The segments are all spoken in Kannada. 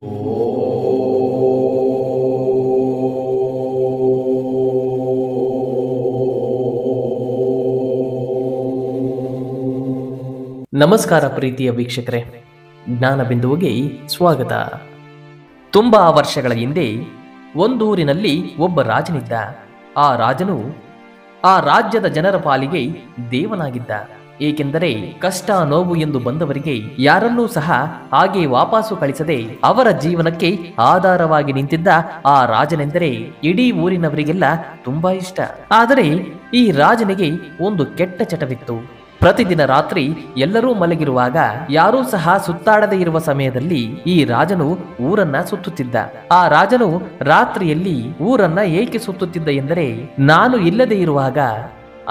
ನಮಸ್ಕಾರ ಪ್ರೀತಿಯ ವೀಕ್ಷಕರೇ, ಜ್ಞಾನ ಬಿಂದುವಿಗೆ ಸ್ವಾಗತ. ತುಂಬಾ ವರ್ಷಗಳ ಹಿಂದೆ ಒಂದೂರಿನಲ್ಲಿ ಒಬ್ಬ ರಾಜನಿದ್ದ. ಆ ರಾಜನು ಆ ರಾಜ್ಯದ ಜನರ ಪಾಲಿಗೆ ದೇವನಾಗಿದ್ದ. ಏಕೆಂದರೆ ಕಷ್ಟ ನೋವು ಎಂದು ಬಂದವರಿಗೆ ಯಾರನ್ನೂ ಸಹ ಹಾಗೆ ವಾಪಸ್ಸು ಕಳಿಸದೆ ಅವರ ಜೀವನಕ್ಕೆ ಆಧಾರವಾಗಿ ನಿಂತಿದ್ದ ಆ ರಾಜನೆಂದರೆ ಇಡೀ ಊರಿನವರಿಗೆಲ್ಲ ತುಂಬಾ ಇಷ್ಟ. ಆದರೆ ಈ ರಾಜನಿಗೆ ಒಂದು ಕೆಟ್ಟ ಚಟವಿತ್ತು. ಪ್ರತಿದಿನ ರಾತ್ರಿ ಎಲ್ಲರೂ ಮಲಗಿರುವಾಗ ಯಾರೂ ಸಹ ಸುತ್ತಾಡದೇ ಇರುವ ಸಮಯದಲ್ಲಿ ಈ ರಾಜನು ಊರನ್ನ ಸುತ್ತುತ್ತಿದ್ದ. ಆ ರಾಜನು ರಾತ್ರಿಯಲ್ಲಿ ಊರನ್ನ ಏಕೆ ಸುತ್ತುತ್ತಿದ್ದ ಎಂದರೆ, ನಾನು ಇಲ್ಲದೆ ಇರುವಾಗ,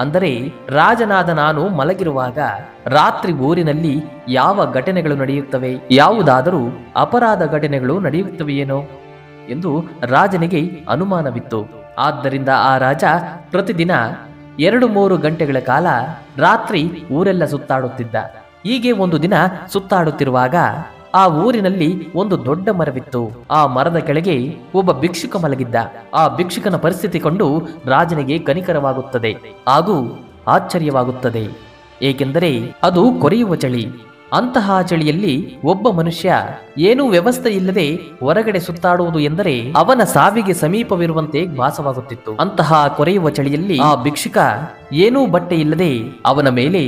ಅಂದರೆ ರಾಜನಾದ ನಾನು ಮಲಗಿರುವಾಗ ರಾತ್ರಿ ಊರಿನಲ್ಲಿ ಯಾವ ಘಟನೆಗಳು ನಡೆಯುತ್ತವೆ, ಯಾವುದಾದರೂ ಅಪರಾಧ ಘಟನೆಗಳು ನಡೆಯುತ್ತವೆಯೇನೋ ಎಂದು ರಾಜನಿಗೆ ಅನುಮಾನವಿತ್ತು. ಆದ್ದರಿಂದ ಆ ರಾಜ ಪ್ರತಿದಿನ 2-3 ಗಂಟೆಗಳ ಕಾಲ ರಾತ್ರಿ ಊರೆಲ್ಲ ಸುತ್ತಾಡುತ್ತಿದ್ದ. ಹೀಗೆ ಒಂದು ದಿನ ಸುತ್ತಾಡುತ್ತಿರುವಾಗ ಆ ಊರಿನಲ್ಲಿ ಒಂದು ದೊಡ್ಡ ಮರವಿತ್ತು. ಆ ಮರದ ಕೆಳಗೆ ಒಬ್ಬ ಭಿಕ್ಷುಕ ಮಲಗಿದ್ದ. ಆ ಭಿಕ್ಷುಕನ ಪರಿಸ್ಥಿತಿ ಕಂಡು ರಾಜನಿಗೆ ಕನಿಕರವಾಗುತ್ತದೆ ಹಾಗೂ ಆಶ್ಚರ್ಯವಾಗುತ್ತದೆ. ಏಕೆಂದರೆ ಅದು ಕೊರೆಯುವ ಚಳಿ. ಅಂತಹ ಚಳಿಯಲ್ಲಿ ಒಬ್ಬ ಮನುಷ್ಯ ಏನೂ ವ್ಯವಸ್ಥೆ ಇಲ್ಲದೆ ಹೊರಗಡೆ ಸುತ್ತಾಡುವುದು ಎಂದರೆ ಅವನ ಸಾವಿಗೆ ಸಮೀಪವಿರುವಂತೆ ಭಾಸವಾಗುತ್ತಿತ್ತು. ಅಂತಹ ಕೊರೆಯುವ ಚಳಿಯಲ್ಲಿ ಆ ಭಿಕ್ಷುಕ ಏನೂ ಬಟ್ಟೆ ಇಲ್ಲದೆ, ಅವನ ಮೇಲೆ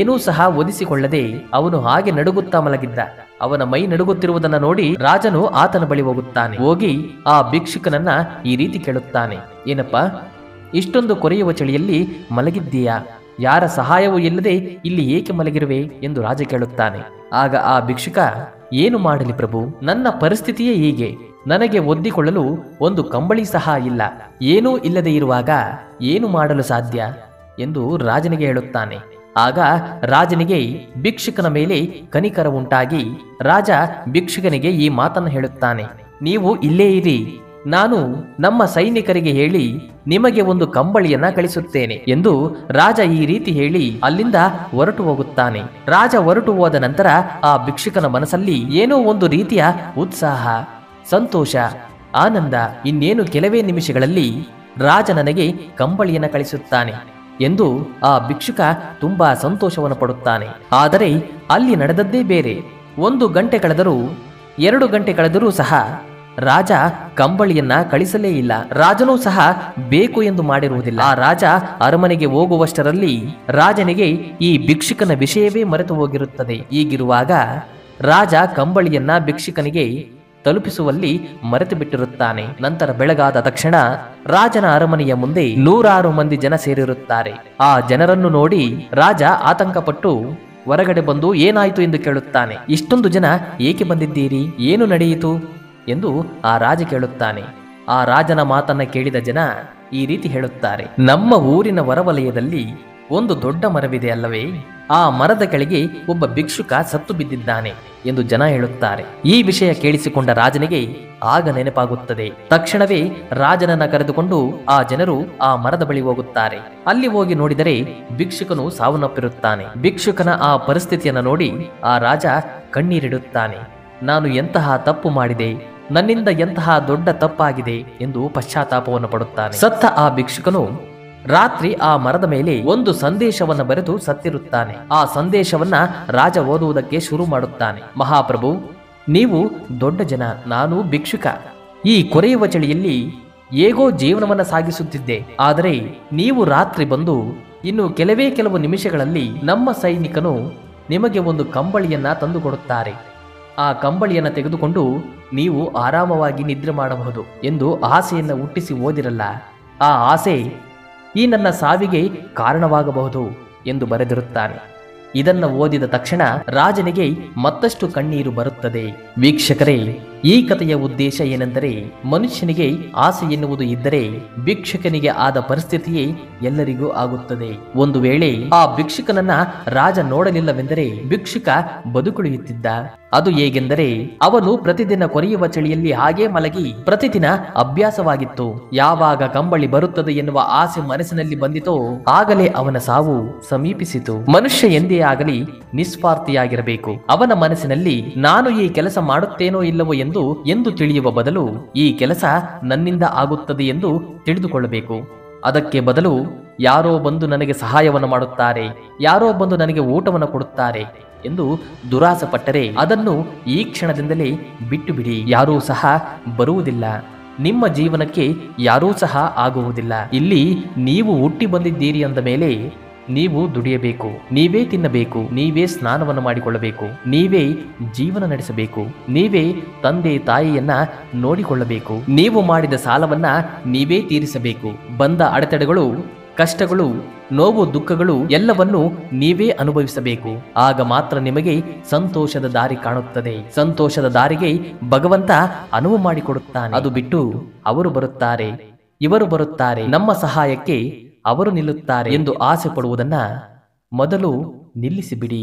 ಏನೂ ಸಹ ಒದಿಸಿಕೊಳ್ಳದೆ ಅವನು ಹಾಗೆ ನಡುಗುತ್ತಾ ಮಲಗಿದ್ದ. ಅವನ ಮೈ ನಡುಗುತ್ತಿರುವುದನ್ನು ನೋಡಿ ರಾಜನು ಆತನ ಬಳಿ ಹೋಗುತ್ತಾನೆ. ಹೋಗಿ ಆ ಭಿಕ್ಷುಕನನ್ನ ಈ ರೀತಿ ಕೇಳುತ್ತಾನೆ, ಏನಪ್ಪ, ಇಷ್ಟೊಂದು ಕೊರೆಯುವ ಚಳಿಯಲ್ಲಿ ಮಲಗಿದ್ದೀಯಾ? ಯಾರ ಸಹಾಯವೂ ಇಲ್ಲದೆ ಇಲ್ಲಿ ಏಕೆ ಮಲಗಿರುವೆ ಎಂದು ರಾಜ ಕೇಳುತ್ತಾನೆ. ಆಗ ಆ ಭಿಕ್ಷುಕ, ಏನು ಮಾಡಲಿ ಪ್ರಭು, ನನ್ನ ಪರಿಸ್ಥಿತಿಯೇ ಹೀಗೆ. ನನಗೆ ಒದ್ದಿಕೊಳ್ಳಲು ಒಂದು ಕಂಬಳಿ ಸಹ ಇಲ್ಲ. ಏನೂ ಇಲ್ಲದೆ ಇರುವಾಗ ಏನು ಮಾಡಲು ಸಾಧ್ಯ ಎಂದು ರಾಜನಿಗೆ ಹೇಳುತ್ತಾನೆ. ಆಗ ರಾಜನಿಗೆ ಭಿಕ್ಷುಕನ ಮೇಲೆ ಕನಿಕರ ಉಂಟಾಗಿ ರಾಜ ಭಿಕ್ಷುಕನಿಗೆ ಈ ಮಾತನ್ನು ಹೇಳುತ್ತಾನೆ, ನೀವು ಇಲ್ಲೇ ಇರಿ, ನಾನು ನಮ್ಮ ಸೈನಿಕರಿಗೆ ಹೇಳಿ ನಿಮಗೆ ಒಂದು ಕಂಬಳಿಯನ್ನ ಕಳಿಸುತ್ತೇನೆ ಎಂದು ರಾಜ ಈ ರೀತಿ ಹೇಳಿ ಅಲ್ಲಿಂದ ಹೊರಟು ಹೋಗುತ್ತಾನೆ. ರಾಜ ಹೊರಟು ಹೋದ ನಂತರ ಆ ಭಿಕ್ಷುಕನ ಮನಸ್ಸಲ್ಲಿ ಏನೋ ಒಂದು ರೀತಿಯ ಉತ್ಸಾಹ, ಸಂತೋಷ, ಆನಂದ. ಇನ್ನೇನು ಕೆಲವೇ ನಿಮಿಷಗಳಲ್ಲಿ ರಾಜ ನನಗೆ ಕಂಬಳಿಯನ್ನ ಕಳಿಸುತ್ತಾನೆ ಎಂದು ಆ ಭಿಕ್ಷುಕ ತುಂಬಾ ಸಂತೋಷವನ್ನು ಪಡುತ್ತಾನೆ. ಆದರೆ ಅಲ್ಲಿ ನಡೆದದ್ದೇ ಬೇರೆ. 1 ಗಂಟೆ ಕಳೆದರೂ 2 ಗಂಟೆ ಕಳೆದರೂ ಸಹ ರಾಜ ಕಂಬಳಿಯನ್ನ ಕಳಿಸಲೇ ಇಲ್ಲ. ರಾಜನೂ ಸಹ ಬೇಕು ಎಂದು ಮಾಡಿರುವುದಿಲ್ಲ. ಆ ರಾಜ ಅರಮನೆಗೆ ಹೋಗುವಷ್ಟರಲ್ಲಿ ರಾಜನಿಗೆ ಈ ಭಿಕ್ಷುಕನ ವಿಷಯವೇ ಮರೆತು ಹೋಗಿರುತ್ತದೆ. ಹೀಗಿರುವಾಗ ರಾಜ ಕಂಬಳಿಯನ್ನ ಭಿಕ್ಷುಕನಿಗೆ ತಲುಪಿಸುವಲ್ಲಿ ಮರೆತು ಬಿಟ್ಟಿರುತ್ತಾನೆ. ನಂತರ ಬೆಳಗಾದ ತಕ್ಷಣ ರಾಜನ ಅರಮನೆಯ ಮುಂದೆ 100 ಮಂದಿ ಜನ ಸೇರಿರುತ್ತಾರೆ. ಆ ಜನರನ್ನು ನೋಡಿ ರಾಜ ಆತಂಕಪಟ್ಟು ಹೊರಗಡೆ ಬಂದು ಏನಾಯಿತು ಎಂದು ಕೇಳುತ್ತಾನೆ. ಇಷ್ಟೊಂದು ಜನ ಏಕೆ ಬಂದಿದ್ದೀರಿ, ಏನು ನಡೆಯಿತು ಎಂದು ಆ ರಾಜ ಕೇಳುತ್ತಾನೆ. ಆ ರಾಜನ ಮಾತನ್ನ ಕೇಳಿದ ಜನ ಈ ರೀತಿ ಹೇಳುತ್ತಾರೆ, ನಮ್ಮ ಊರಿನ ಹೊರವಲಯದಲ್ಲಿ ಒಂದು ದೊಡ್ಡ ಮರವಿದೆ ಅಲ್ಲವೇ, ಆ ಮರದ ಕೆಳಗೆ ಒಬ್ಬ ಭಿಕ್ಷುಕ ಸತ್ತು ಬಿದ್ದಿದ್ದಾನೆ ಎಂದು ಜನ ಹೇಳುತ್ತಾರೆ. ಈ ವಿಷಯ ಕೇಳಿಸಿಕೊಂಡ ರಾಜನಿಗೆ ಆಗ ನೆನಪಾಗುತ್ತದೆ. ತಕ್ಷಣವೇ ರಾಜನನ್ನ ಕರೆದುಕೊಂಡು ಆ ಜನರು ಆ ಮರದ ಬಳಿ ಹೋಗುತ್ತಾರೆ. ಅಲ್ಲಿ ಹೋಗಿ ನೋಡಿದರೆ ಭಿಕ್ಷುಕನು ಸಾವನ್ನಪ್ಪಿರುತ್ತಾನೆ. ಭಿಕ್ಷುಕನ ಆ ಪರಿಸ್ಥಿತಿಯನ್ನು ನೋಡಿ ಆ ರಾಜ ಕಣ್ಣೀರಿಡುತ್ತಾನೆ. ನಾನು ಎಂತಹ ತಪ್ಪು ಮಾಡಿದೆ, ನನ್ನಿಂದ ಎಂತಹ ದೊಡ್ಡ ತಪ್ಪಾಗಿದೆ ಎಂದು ಪಶ್ಚಾತ್ತಾಪವನ್ನು ಪಡುತ್ತಾನೆ. ಸತ್ತ ಆ ಭಿಕ್ಷುಕನು ರಾತ್ರಿ ಆ ಮರದ ಮೇಲೆ ಒಂದು ಸಂದೇಶವನ್ನು ಬರೆದು ಸತ್ತಿರುತ್ತಾನೆ. ಆ ಸಂದೇಶವನ್ನ ರಾಜ ಓದುವುದಕ್ಕೆ ಶುರು ಮಾಡುತ್ತಾನೆ. ಮಹಾಪ್ರಭು, ನೀವು ದೊಡ್ಡ ಜನ, ನಾನು ಭಿಕ್ಷುಕ. ಈ ಕೊರೆಯುವ ಚಳಿಯಲ್ಲಿ ಹೇಗೋ ಜೀವನವನ್ನ ಸಾಗಿಸುತ್ತಿದ್ದೆ. ಆದರೆ ನೀವು ರಾತ್ರಿ ಬಂದು ಇನ್ನು ಕೆಲವು ನಿಮಿಷಗಳಲ್ಲಿ ನಮ್ಮ ಸೈನಿಕನು ನಿಮಗೆ ಒಂದು ಕಂಬಳಿಯನ್ನ ತಂದುಕೊಡುತ್ತಾರೆ. ಆ ಕಂಬಳಿಯನ್ನ ತೆಗೆದುಕೊಂಡು ನೀವು ಆರಾಮವಾಗಿ ನಿದ್ರೆ ಮಾಡಬಹುದು ಎಂದು ಆಸೆಯನ್ನು ಹುಟ್ಟಿಸಿ ಓದಿರಲ್ಲ. ಆ ಆಸೆ ಈ ನನ್ನ ಸಾವಿಗೆ ಕಾರಣವಾಗಬಹುದು ಎಂದು ಬರೆದಿರುತ್ತಾನೆ. ಇದನ್ನು ಓದಿದ ತಕ್ಷಣ ರಾಜನಿಗೆ ಮತ್ತಷ್ಟು ಕಣ್ಣೀರು ಬರುತ್ತದೆ. ವೀಕ್ಷಕರೇ, ಈ ಕಥೆಯ ಉದ್ದೇಶ ಏನೆಂದರೆ, ಮನುಷ್ಯನಿಗೆ ಆಸೆ ಎನ್ನುವುದು ಇದ್ದರೆ ಭಿಕ್ಷುಕನಿಗೆ ಆದ ಪರಿಸ್ಥಿತಿಯೇ ಎಲ್ಲರಿಗೂ ಆಗುತ್ತದೆ. ಒಂದು ವೇಳೆ ಆ ಭಿಕ್ಷುಕನನ್ನ ರಾಜ ನೋಡಲಿಲ್ಲವೆಂದರೆ ಭಿಕ್ಷುಕ ಬದುಕುಳಿಯುತ್ತಿದ್ದ. ಅದು ಹೇಗೆಂದರೆ, ಅವನು ಪ್ರತಿದಿನ ಕೊರೆಯುವ ಚಳಿಯಲ್ಲಿ ಹಾಗೇ ಮಲಗಿ ಪ್ರತಿದಿನ ಅಭ್ಯಾಸವಾಗಿತ್ತು. ಯಾವಾಗ ಕಂಬಳಿ ಬರುತ್ತದೆ ಎನ್ನುವ ಆಸೆ ಮನಸ್ಸಿನಲ್ಲಿ ಬಂದಿತೋ ಆಗಲೇ ಅವನ ಸಾವು ಸಮೀಪಿಸಿತು. ಮನುಷ್ಯ ಎಂದೇ ಆಗಲಿ ನಿಸ್ವಾರ್ಥಿಯಾಗಿರಬೇಕು. ಅವನ ಮನಸ್ಸಿನಲ್ಲಿ ನಾನು ಈ ಕೆಲಸ ಮಾಡುತ್ತೇನೋ ಇಲ್ಲವೋ ಎಂದು ಎಂದು ತಿಳಿಯುವ ಬದಲು ಈ ಕೆಲಸ ನನ್ನಿಂದ ಆಗುತ್ತದೆ ಎಂದು ತಿಳಿದುಕೊಳ್ಳಬೇಕು. ಅದಕ್ಕೆ ಬದಲು ಯಾರೋ ಬಂದು ನನಗೆ ಸಹಾಯವನ್ನು ಮಾಡುತ್ತಾರೆ, ಯಾರೋ ಬಂದು ನನಗೆ ಊಟವನ್ನು ಕೊಡುತ್ತಾರೆ ಎಂದು ದುರಾಸೆ ಪಟ್ಟರೆ ಅದನ್ನು ಈ ಕ್ಷಣದಿಂದಲೇ ಬಿಟ್ಟು ಬಿಡಿ. ಯಾರೂ ಸಹ ಬರುವುದಿಲ್ಲ, ನಿಮ್ಮ ಜೀವನಕ್ಕೆ ಯಾರೂ ಸಹ ಆಗುವುದಿಲ್ಲ. ಇಲ್ಲಿ ನೀವು ಹುಟ್ಟಿ ಬಂದಿದ್ದೀರಿ ಅಂದ ಮೇಲೆ ನೀವು ದುಡಿಯಬೇಕು, ನೀವೇ ತಿನ್ನಬೇಕು, ನೀವೇ ಸ್ನಾನವನ್ನು ಮಾಡಿಕೊಳ್ಳಬೇಕು, ನೀವೇ ಜೀವನ ನಡೆಸಬೇಕು, ನೀವೇ ತಂದೆ ತಾಯಿಯನ್ನ ನೋಡಿಕೊಳ್ಳಬೇಕು, ನೀವು ಮಾಡಿದ ಸಾಲವನ್ನ ನೀವೇ ತೀರಿಸಬೇಕು. ಬಂದ ಅಡೆತಡೆಗಳು, ಕಷ್ಟಗಳು, ನೋವು, ದುಃಖಗಳು ಎಲ್ಲವನ್ನು ನೀವೇ ಅನುಭವಿಸಬೇಕು. ಆಗ ಮಾತ್ರ ನಿಮಗೆ ಸಂತೋಷದ ದಾರಿ ಕಾಣುತ್ತದೆ. ಸಂತೋಷದ ದಾರಿಗೆ ಭಗವಂತ ಅನುವು ಮಾಡಿಕೊಡುತ್ತಾನೆ. ಅದು ಬಿಟ್ಟು ಅವರು ಬರುತ್ತಾರೆ, ಇವರು ಬರುತ್ತಾರೆ, ನಮ್ಮ ಸಹಾಯಕ್ಕೆ ಅವರು ನಿಲ್ಲುತ್ತಾರೆ ಎಂದು ಆಸೆ ಪಡುವುದನ್ನ ಮೊದಲು ನಿಲ್ಲಿಸಿಬಿಡಿ.